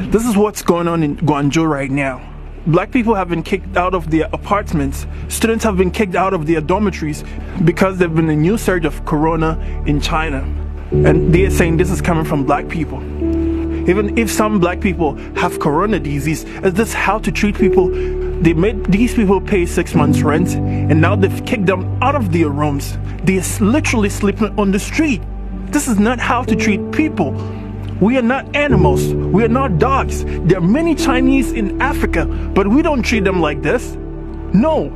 This is what's going on in Guangzhou right now. Black people have been kicked out of their apartments. Students have been kicked out of their dormitories because there's been a new surge of corona in China. And they are saying this is coming from black people. Even if some black people have corona disease, is this how to treat people? They made these people pay 6 months rent, and now they've kicked them out of their rooms. They're literally sleeping on the street. This is not how to treat people. We are not animals. We are not dogs. There are many Chinese in Africa, but we don't treat them like this. No.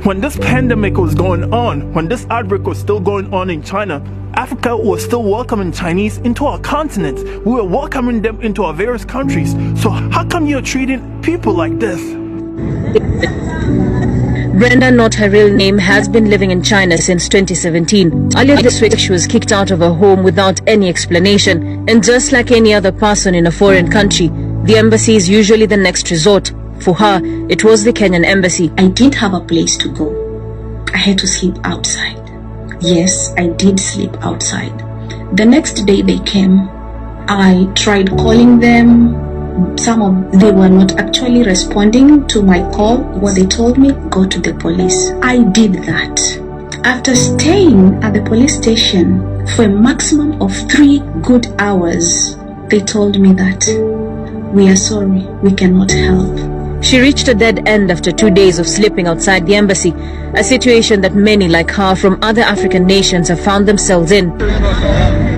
When this pandemic was going on, when this outbreak was still going on in China, Africa was still welcoming Chinese into our continent. We were welcoming them into our various countries. So how come you're treating people like this? Brenda, not her real name, has been living in China since 2017. Earlier this week, she was kicked out of her home without any explanation. And just like any other person in a foreign country, the embassy is usually the next resort. For her, it was the Kenyan embassy. I didn't have a place to go. I had to sleep outside. Yes, I did sleep outside. The next day they came. I tried calling them. They were not actually responding to my call. What they told me, go to the police. I did that. After staying at the police station for a maximum of 3 good hours, they told me that we are sorry, we cannot help. She reached a dead end after 2 days of sleeping outside the embassy, a situation that many like her from other African nations have found themselves in.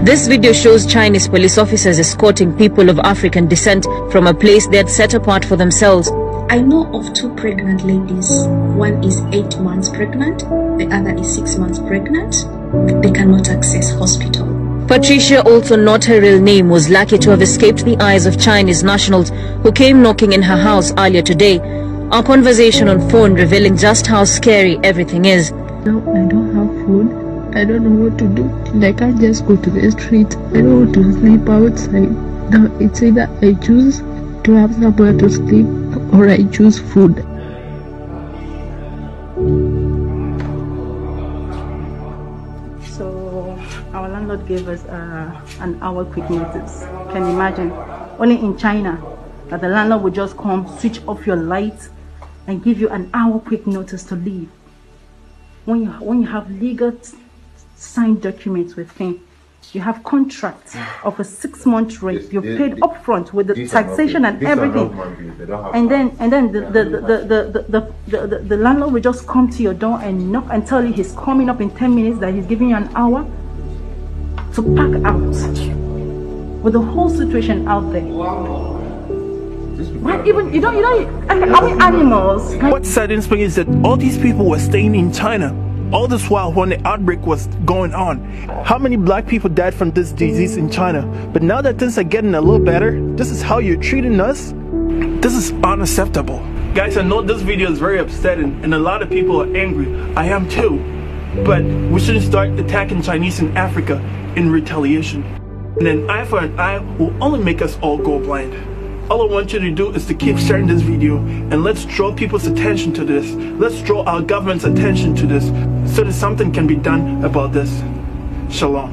This video shows Chinese police officers escorting people of African descent from a place they had set apart for themselves. I know of 2 pregnant ladies. One is 8 months pregnant, the other is 6 months pregnant. They cannot access hospital. Patricia, also not her real name, was lucky to have escaped the eyes of Chinese nationals who came knocking in her house earlier today. Our conversation on phone revealing just how scary everything is. No, I don't have food. I don't know what to do. I can't just go to the street. I don't want to sleep outside. Now it's either I choose to have somewhere to sleep or I choose food. So our landlord gave us an hour quick notice. Can you imagine? Only in China that the landlord would just come, switch off your lights and give you an hour quick notice to leave. When you have legal signed documents with him, you have contracts of a 6-month rent. You paid upfront with the taxation and everything, and then the landlord will just come to your door and knock and tell you he's coming up in 10 minutes, that he's giving you an hour to pack out, with the whole situation out there. Right? Even you don't. Are we animals? What's sad in Spain is that all these people were staying in China all this while when the outbreak was going on. How many black people died from this disease in China? But now that things are getting a little better, this is how you're treating us? This is unacceptable. Guys, I know this video is very upsetting and a lot of people are angry. I am too. But we shouldn't start attacking Chinese in Africa in retaliation. And an eye for an eye will only make us all go blind. All I want you to do is to keep sharing this video, and let's draw people's attention to this. Let's draw our government's attention to this so that something can be done about this. Shalom.